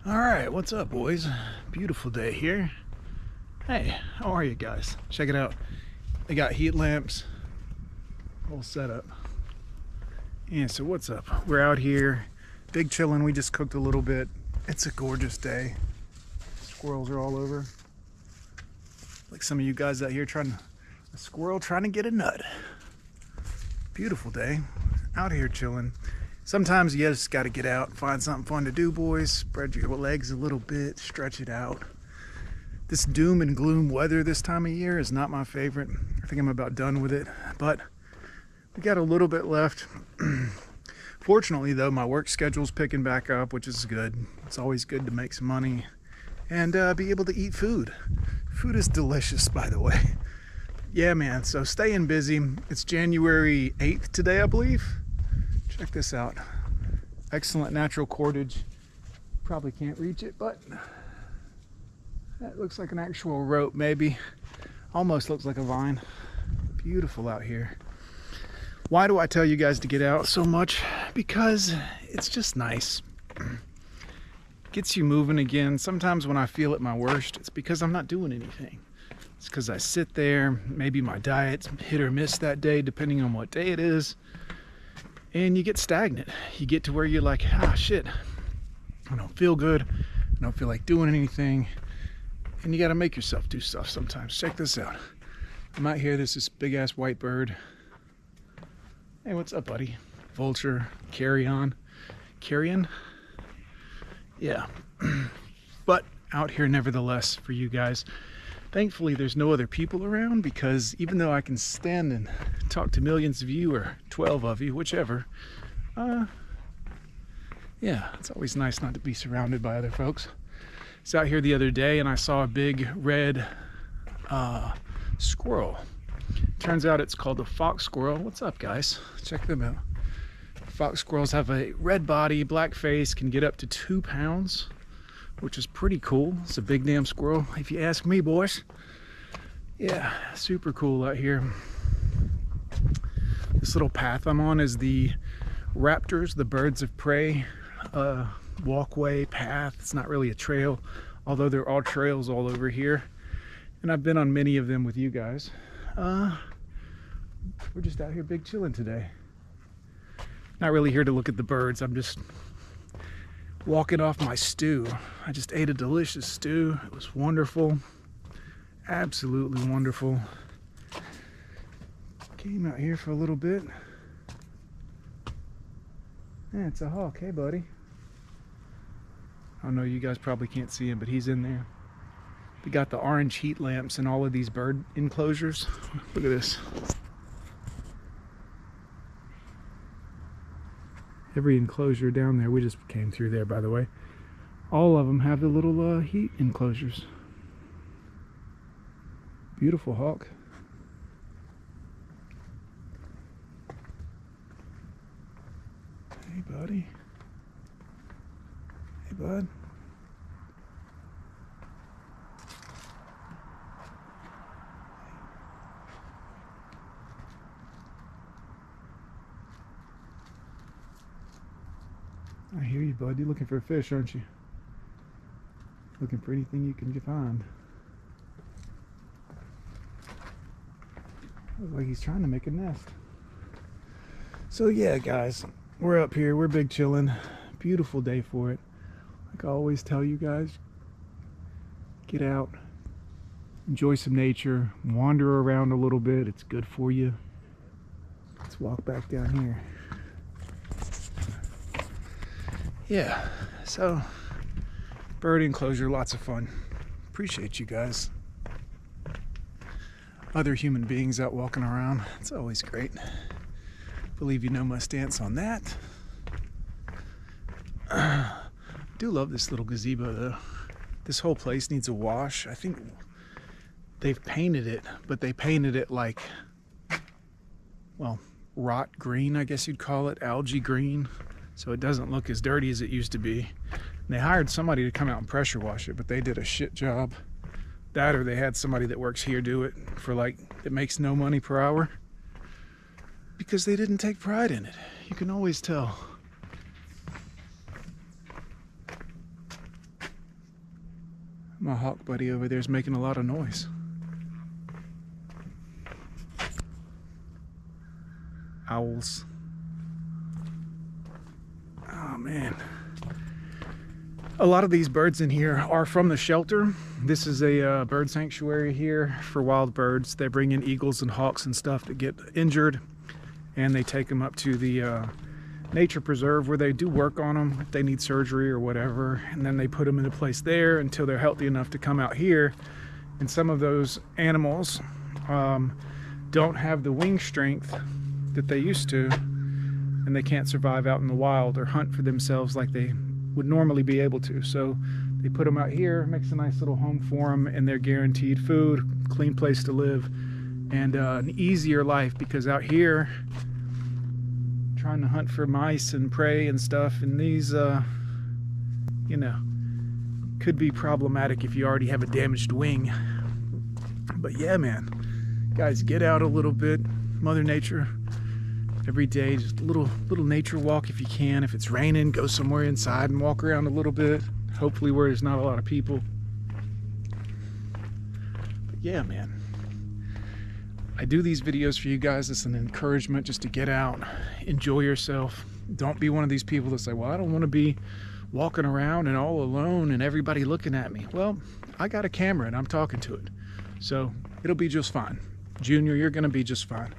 All right, what's up, boys? Beautiful day here. Hey, how are you guys? Check it out. They got heat lamps, whole setup. Yeah, so what's up? We're out here, big chillin'. We just cooked a little bit. It's a gorgeous day. Squirrels are all over. Like some of you guys out here a squirrel trying to get a nut. Beautiful day. Out here chilling. Sometimes you just got to get out, find something fun to do, boys. Spread your legs a little bit, stretch it out. This doom and gloom weather this time of year is not my favorite. I think I'm about done with it, but we got a little bit left. Fortunately, though, my work schedule's picking back up, which is good. It's always good to make some money and be able to eat food. Food is delicious, by the way. Yeah, man, so staying busy. It's January 8th today, I believe. Check this out. Excellent natural cordage. Probably can't reach it, but that looks like an actual rope, maybe. Almost looks like a vine. Beautiful out here. Why do I tell you guys to get out so much? Because it's just nice. Gets you moving again. Sometimes when I feel at my worst, it's because I'm not doing anything. It's because I sit there. Maybe my diet's hit or miss that day, depending on what day it is. And you get stagnant. You get to where you're like, shit, I don't feel good. I don't feel like doing anything. And you got to make yourself do stuff sometimes. Check this out. I'm out here. There's this big ass white bird. Hey, what's up, buddy? Vulture, carrion. Carrion? Yeah. But out here nevertheless for you guys. Thankfully, there's no other people around, because even though I can stand and talk to millions of you, or 12 of you, whichever, yeah, it's always nice not to be surrounded by other folks. I was out here the other day and I saw a big red squirrel. Turns out it's called a fox squirrel. What's up, guys? Check them out. Fox squirrels have a red body, black face, can get up to 2 pounds. Which is pretty cool. It's a big damn squirrel, if you ask me, boys. Yeah, super cool out here. This little path I'm on is the raptors, the birds of prey walkway path. It's not really a trail, although there are trails all over here. And I've been on many of them with you guys. We're just out here big chilling today. Not really here to look at the birds. I'm just walking off my stew. I just ate a delicious stew. It was wonderful. Absolutely wonderful. Came out here for a little bit. Yeah, it's a hawk. Hey, buddy. I know you guys probably can't see him, but he's in there. We got the orange heat lamps in all of these bird enclosures. Look at this. Every enclosure down there, we just came through there, by the way, all of them have the little heat enclosures. Beautiful hawk. Hey, buddy. Hey, bud. I hear you, bud. You're looking for a fish, aren't you? Looking for anything you can find. Looks like he's trying to make a nest. So yeah, guys, we're up here. We're big chilling. Beautiful day for it. Like I always tell you guys, get out, enjoy some nature, wander around a little bit. It's good for you. Let's walk back down here. Yeah, so bird enclosure, lots of fun. Appreciate you guys. Other human beings out walking around, it's always great. Believe you know my stance on that. Do love this little gazebo though. This whole place needs a wash. I think they've painted it, but they painted it like, well, rot green, I guess you'd call it, algae green. So it doesn't look as dirty as it used to be. And they hired somebody to come out and pressure wash it, but they did a shit job. That, or they had somebody that works here do it for that makes no money per hour. Because they didn't take pride in it. You can always tell. My hawk buddy over there is making a lot of noise. Owls. Oh man. A lot of these birds in here are from the shelter. This is a bird sanctuary here for wild birds. They bring in eagles and hawks and stuff that get injured, and they take them up to the nature preserve where they do work on them if they need surgery or whatever, and then they put them in a place there until they're healthy enough to come out here. And some of those animals don't have the wing strength that they used to, and they can't survive out in the wild or hunt for themselves like they would normally be able to. So they put them out here, makes a nice little home for them, and they're guaranteed food, clean place to live, and an easier life, because out here trying to hunt for mice and prey and stuff, and these you know, could be problematic if you already have a damaged wing. But yeah, man, guys, get out a little bit. Mother Nature, every day, just a little nature walk if you can. If it's raining, go somewhere inside and walk around a little bit, hopefully where there's not a lot of people. But yeah, man, I do these videos for you guys as an encouragement just to get out, enjoy yourself. Don't be one of these people that say, well, I don't want to be walking around and all alone and everybody looking at me. Well, I got a camera and I'm talking to it, so it'll be just fine. Junior, you're gonna be just fine.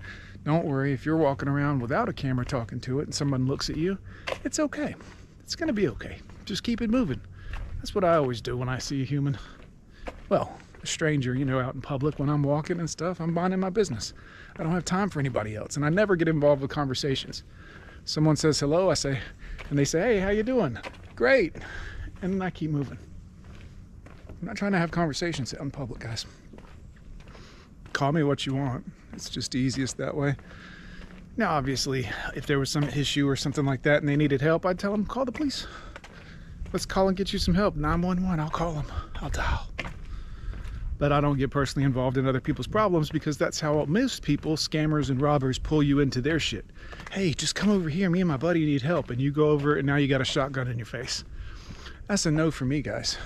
Don't worry, if you're walking around without a camera talking to it and someone looks at you, it's okay. It's gonna be okay. Just keep it moving. That's what I always do when I see a human. Well, a stranger, you know, out in public when I'm walking and stuff, I'm minding my business. I don't have time for anybody else, and I never get involved with conversations. Someone says hello, I say, and they say, hey, how you doing? Great. And then I keep moving. I'm not trying to have conversations out in public, guys. Call me what you want. It's just easiest that way. Now, obviously, if there was some issue or something like that and they needed help, I'd tell them, call the police. Let's call and get you some help. 911, I'll call them. I'll dial. But I don't get personally involved in other people's problems, because that's how most people, scammers and robbers, pull you into their shit. Hey, just come over here. Me and my buddy need help. And you go over and now you got a shotgun in your face. That's a no for me, guys.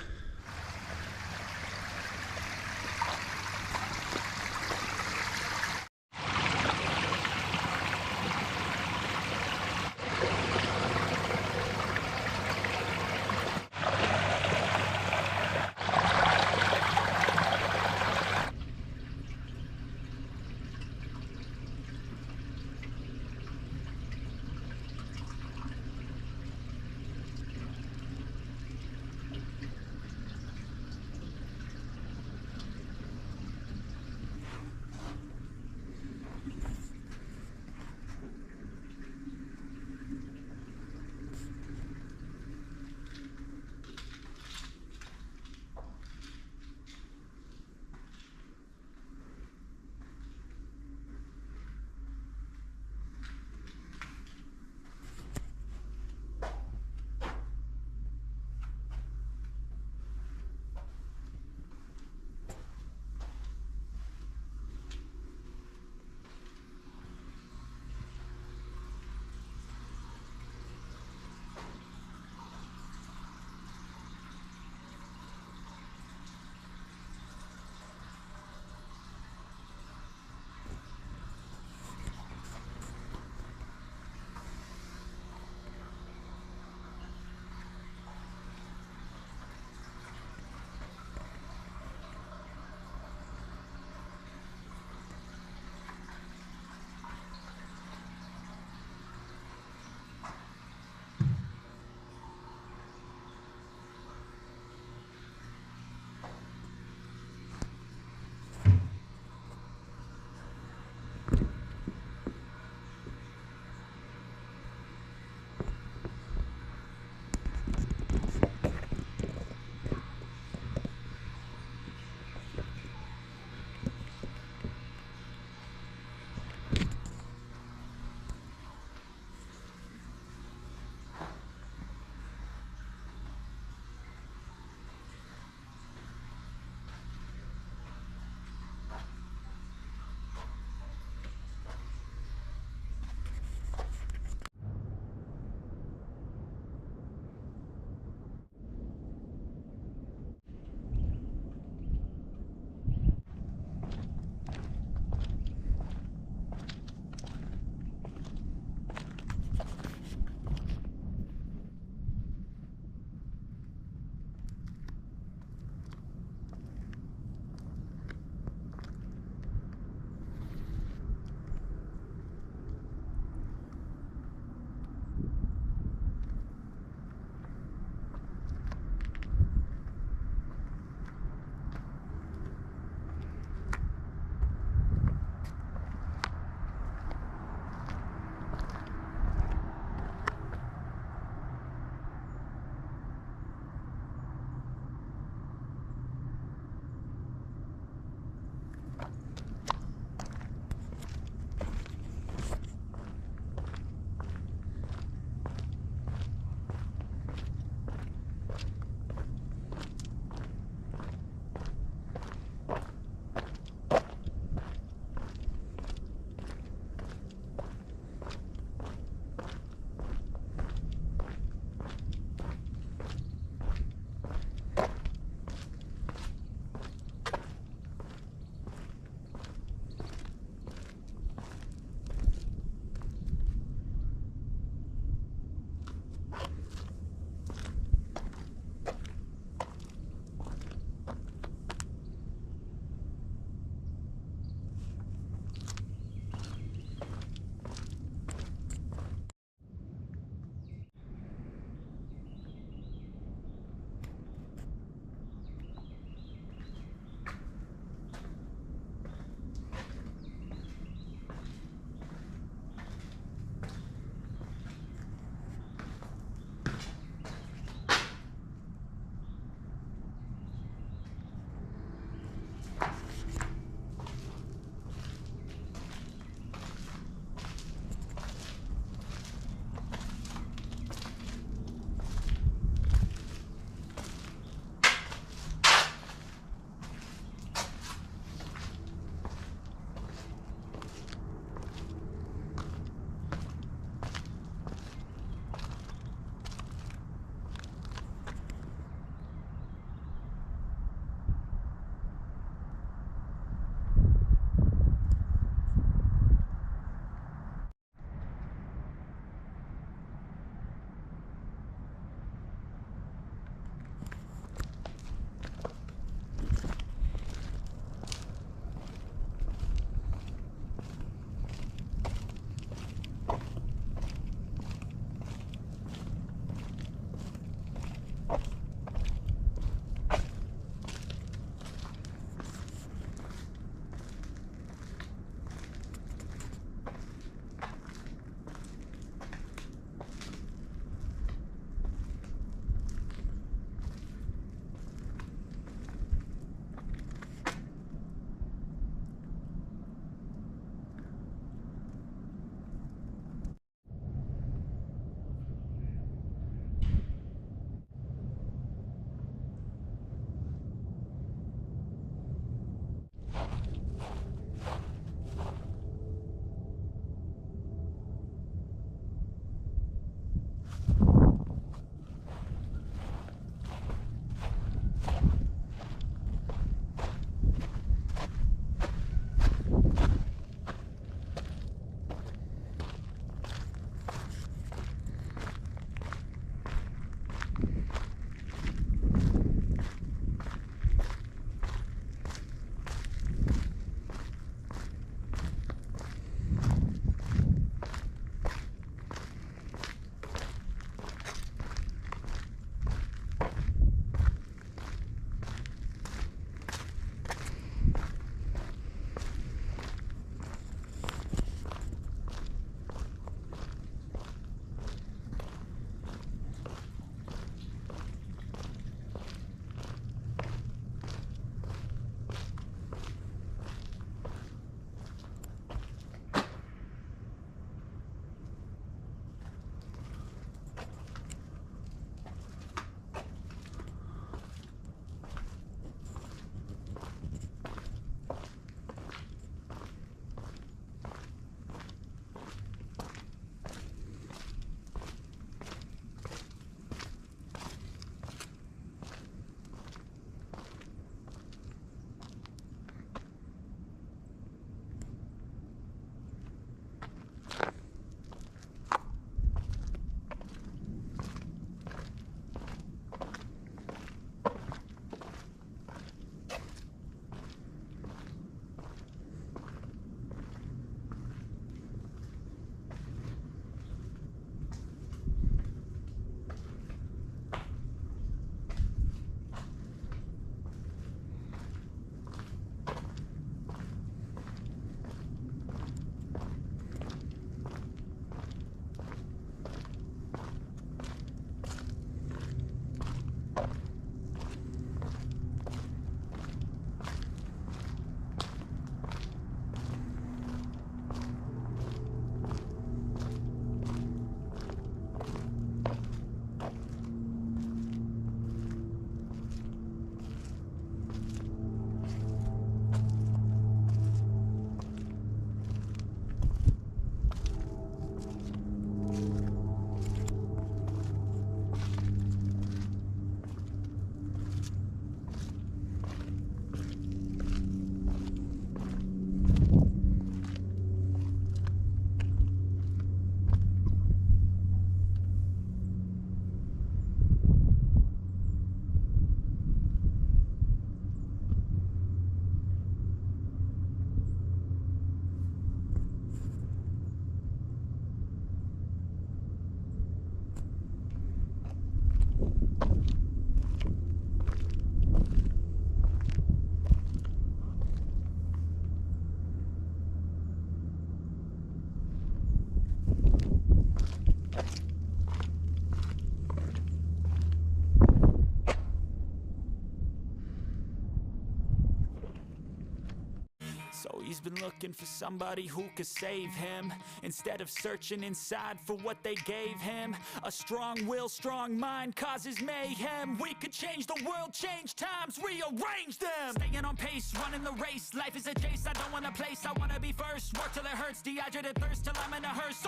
Oh, he's been looking for somebody who could save him, instead of searching inside for what they gave him. A strong will, strong mind causes mayhem. We could change the world, change times, rearrange them. Staying on pace, running the race. Life is a chase, I don't want a place, I wanna be first. Work till it hurts, dehydrated thirst till I'm in a hearse.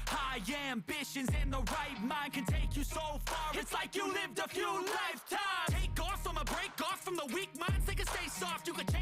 High ambitions and the right mind can take you so far. It's like you lived a few lifetimes. Take off from a break off from the weak minds. They can stay soft, you can change